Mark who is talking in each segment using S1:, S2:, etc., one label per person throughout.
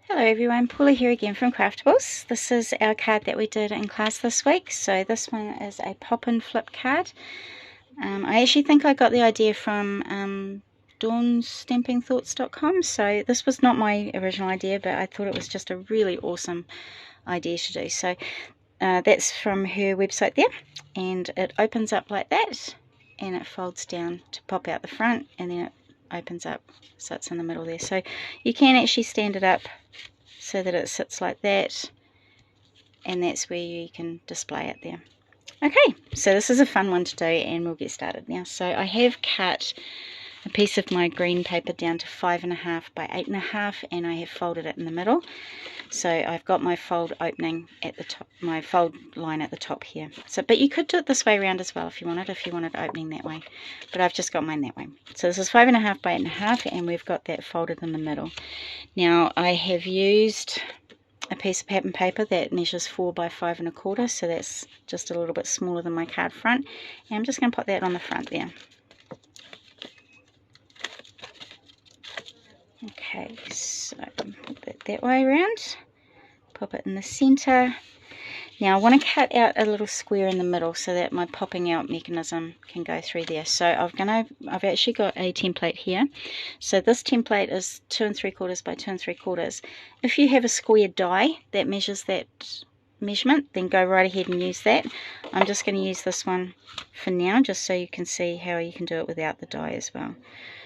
S1: Hello everyone, Paula here again from Craftables. This is our card that we did in class this week. So this one is a pop and flip card. I actually think I got the idea from dawnstampingthoughts.com. So this was not my original idea, but I thought it was just a really awesome idea to do. So that's from her website there, and it opens up like that and it folds down to pop out the front, and then it opens up so it's in the middle there. So you can actually stand it up so that it sits like that, and that's where you can display it there. Okay, so this is a fun one to do, and we'll get started now. So I have cut a piece of my green paper down to 5.5 by 8.5, and I have folded it in the middle. So I've got my fold opening at the top, my fold line at the top here. So, but you could do it this way around as well if you wanted opening that way. But I've just got mine that way. So this is 5.5 by 8.5, and we've got that folded in the middle. Now I have used a piece of pattern paper that measures 4 by 5 1/4, so that's just a little bit smaller than my card front. And I'm just going to put that on the front there. Okay, so put that way around, pop it in the center. Now I want to cut out a little square in the middle so that my popping out mechanism can go through there. So I've actually got a template here. So this template is 2 3/4 by 2 3/4. If you have a square die that measures that measurement, then go right ahead and use that. I'm just going to use this one for now, just so you can see how you can do it without the die as well.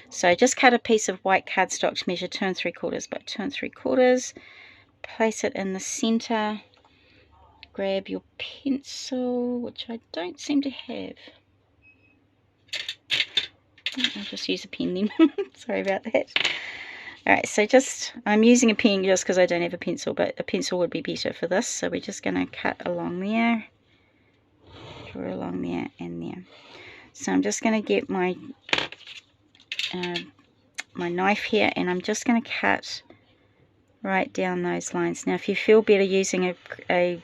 S1: So just cut a piece of white cardstock to measure 2 3/4 by 2 3/4. Place it in the center. Grab your pencil, which I don't seem to have. I'll just use a pen then. Sorry about that. Alright, so I'm using a pen just because I don't have a pencil, but a pencil would be better for this. So we're just going to cut along there, draw along there and there. So I'm just going to get my my knife here, and I'm just going to cut right down those lines. Now if you feel better using a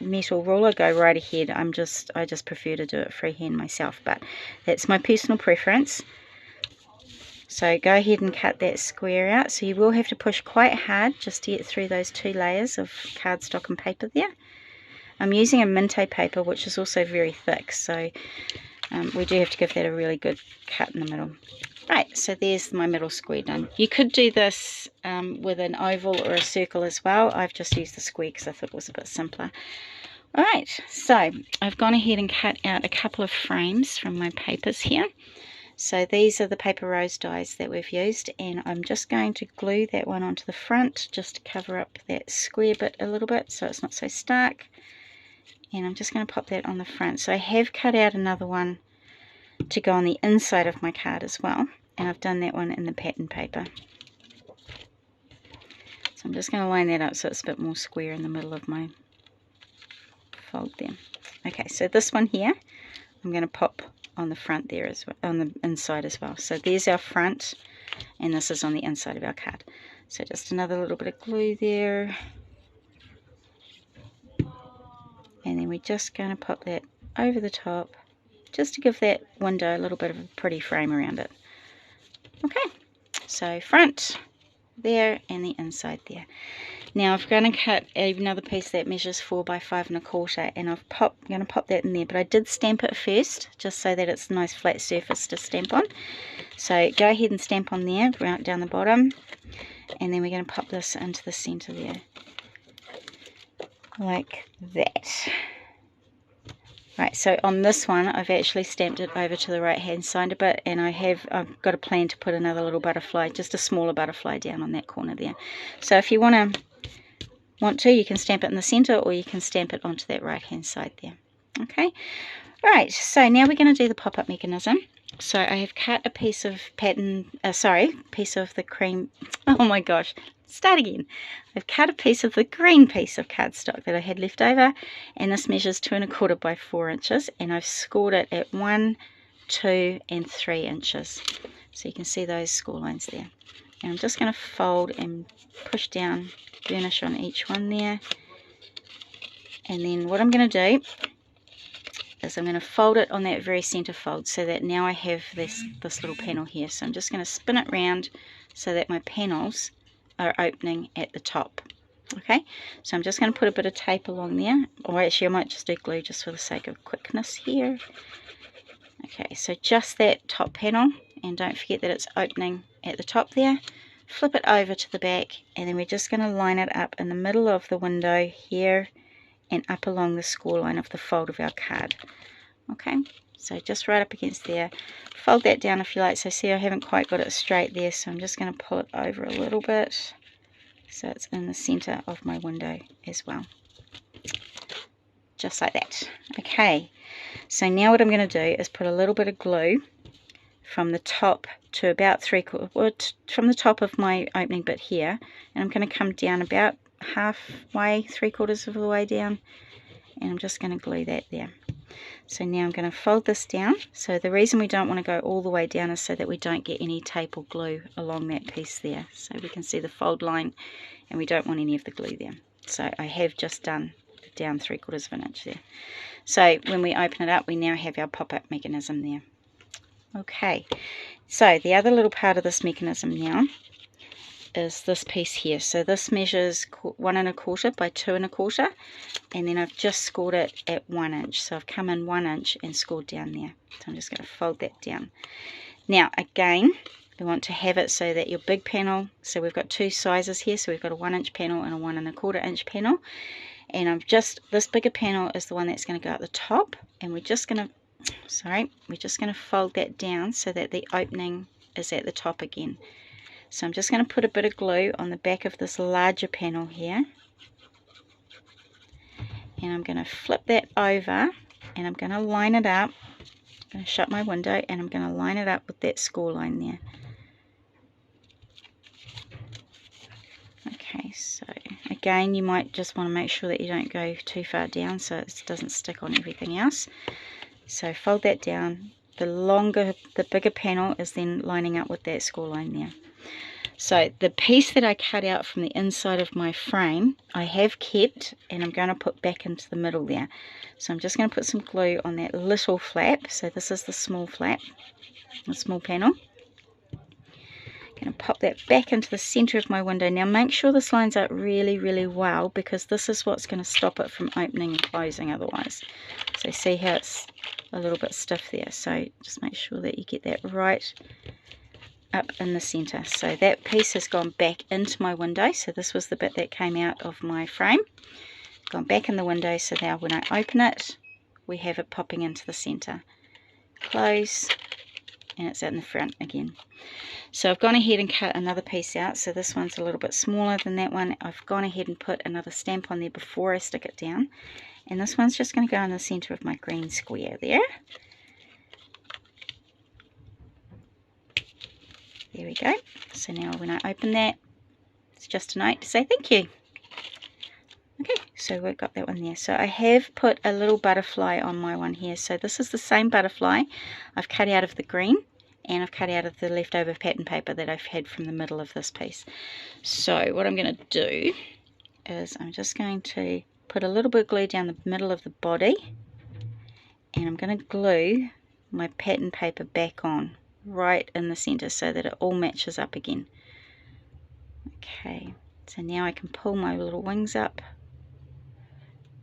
S1: metal ruler, go right ahead. I just prefer to do it freehand myself, but that's my personal preference. So go ahead and cut that square out. So you will have to push quite hard just to get through those 2 layers of cardstock and paper there. I'm using a Minte paper, which is also very thick, so we do have to give that a really good cut in the middle. Right, so there's my middle square done. You could do this with an oval or a circle as well. I've just used the square because I thought it was a bit simpler. Alright, so I've gone ahead and cut out a couple of frames from my papers here. So these are the paper rose dies that we've used, and I'm just going to glue that one onto the front just to cover up that square bit a little bit so it's not so stark. And I'm just going to pop that on the front. So I have cut out another one to go on the inside of my card as well, and I've done that one in the pattern paper. So I'm just going to line that up so it's a bit more square in the middle of my fold there. Okay, so this one here I'm going to pop on the front there as well, on the inside as well. So there's our front, and this is on the inside of our card. So just another little bit of glue there, and then we're just going to pop that over the top just to give that window a little bit of a pretty frame around it. Okay, so front there and the inside there. Now I'm going to cut another piece that measures 4 by 5 1/4, and I'm going to pop that in there, but I did stamp it first just so that it's a nice flat surface to stamp on. So go ahead and stamp on there, right down the bottom, and then we're going to pop this into the center there, like that. Right, so on this one I've actually stamped it over to the right hand side a bit, and I've got a plan to put another little butterfly, just a smaller butterfly, down on that corner there. So if you want to, you can stamp it in the center, or you can stamp it onto that right hand side there. Okay, alright, so now we're going to do the pop-up mechanism. So I have cut a piece of piece of the cream, oh my gosh, start again. I've cut a piece of the green piece of cardstock that I had left over, and this measures 2 1/4 by 4 inches, and I've scored it at 1, 2 and 3 inches. So you can see those score lines there. And I'm just going to fold and push down, burnish on each one there. And then what I'm going to do is I'm going to fold it on that very center fold, so that now I have this little panel here. So I'm just going to spin it round so that my panels opening at the top. Okay, so I'm just going to put a bit of tape along there, or actually I might just do glue just for the sake of quickness here. Okay, so just that top panel, and don't forget that it's opening at the top there. Flip it over to the back, and then we're just going to line it up in the middle of the window here and up along the score line of the fold of our card. Okay, so just right up against there. Fold that down if you like. So see, I haven't quite got it straight there, so I'm just going to pull it over a little bit so it's in the center of my window as well, just like that. Okay, so now what I'm going to do is put a little bit of glue from the top to about from the top of my opening bit here, and I'm going to come down about halfway, 3/4 of the way down, and I'm just going to glue that there. So now I'm going to fold this down. So the reason we don't want to go all the way down is so that we don't get any tape or glue along that piece there. So we can see the fold line, and we don't want any of the glue there. So I have just done down 3/4 of an inch there. So when we open it up, we now have our pop-up mechanism there. Okay, so the other little part of this mechanism now is this piece here. So this measures 1 1/4 by 2 1/4, and then I've just scored it at 1 inch. So I've come in 1 inch and scored down there. So I'm just going to fold that down. Now again, we want to have it so that your big panel, so we've got two sizes here, so we've got a 1 inch panel and a 1 1/4 inch panel, and this bigger panel is the one that's going to go at the top, and we're just going to fold that down so that the opening is at the top again. So I'm just going to put a bit of glue on the back of this larger panel here, and I'm going to flip that over, and I'm going to line it up. I'm going to shut my window, and I'm going to line it up with that score line there. Okay, so again, you might just want to make sure that you don't go too far down so it doesn't stick on everything else. So fold that down. The bigger panel is then lining up with that score line there. So the piece that I cut out from the inside of my frame, I have kept, and I'm going to put back into the middle there. So I'm just going to put some glue on that little flap. So this is the small flap, the small panel. Going to pop that back into the center of my window. Now make sure this lines up really, really well, because this is what's going to stop it from opening and closing otherwise. So see how it's a little bit stiff there. So just make sure that you get that right up in the center. So that piece has gone back into my window. So this was the bit that came out of my frame. Gone back in the window, so now when I open it, we have it popping into the center. Close, and it's out in the front again. So I've gone ahead and cut another piece out. So this one's a little bit smaller than that one. I've gone ahead and put another stamp on there before I stick it down. And this one's just going to go in the center of my green square there. There we go. So now when I open that, it's just a note to say thank you. Okay, so we've got that one there. So I have put a little butterfly on my one here. So this is the same butterfly I've cut out of the green, and I've cut out of the leftover pattern paper that I've had from the middle of this piece. So what I'm going to do is I'm just going to put a little bit of glue down the middle of the body, and I'm going to glue my pattern paper back on right in the center so that it all matches up again. Okay, so now I can pull my little wings up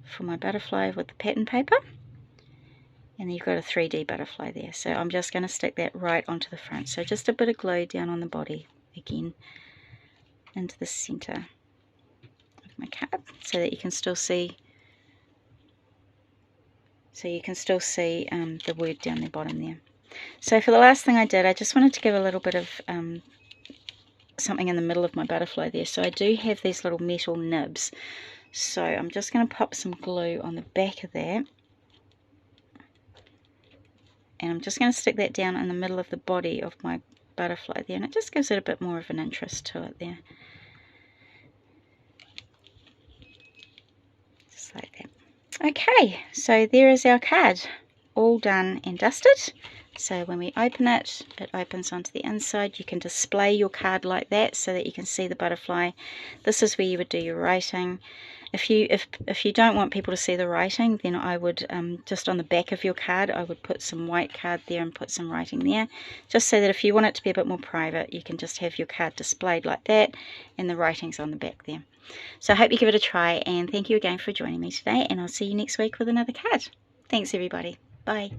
S1: for my butterfly with the pattern paper, and you've got a 3D butterfly there. So I'm just going to stick that right onto the front. So just a bit of glue down on the body again into the center of my card so that you can still see the word down the bottom there. So for the last thing I did, I just wanted to give a little bit of something in the middle of my butterfly there. So I do have these little metal nibs. So I'm just going to pop some glue on the back of that, and I'm just going to stick that down in the middle of the body of my butterfly there, and it just gives it a bit more of an interest to it there. Just like that. Okay, so there is our card, all done and dusted. So when we open it, it opens onto the inside. You can display your card like that so that you can see the butterfly. This is where you would do your writing. If you don't want people to see the writing, then I would just on the back of your card, I would put some white card there and put some writing there, just so that if you want it to be a bit more private, you can just have your card displayed like that, and the writing's on the back there. So I hope you give it a try, and thank you again for joining me today, and I'll see you next week with another card. Thanks everybody. Bye.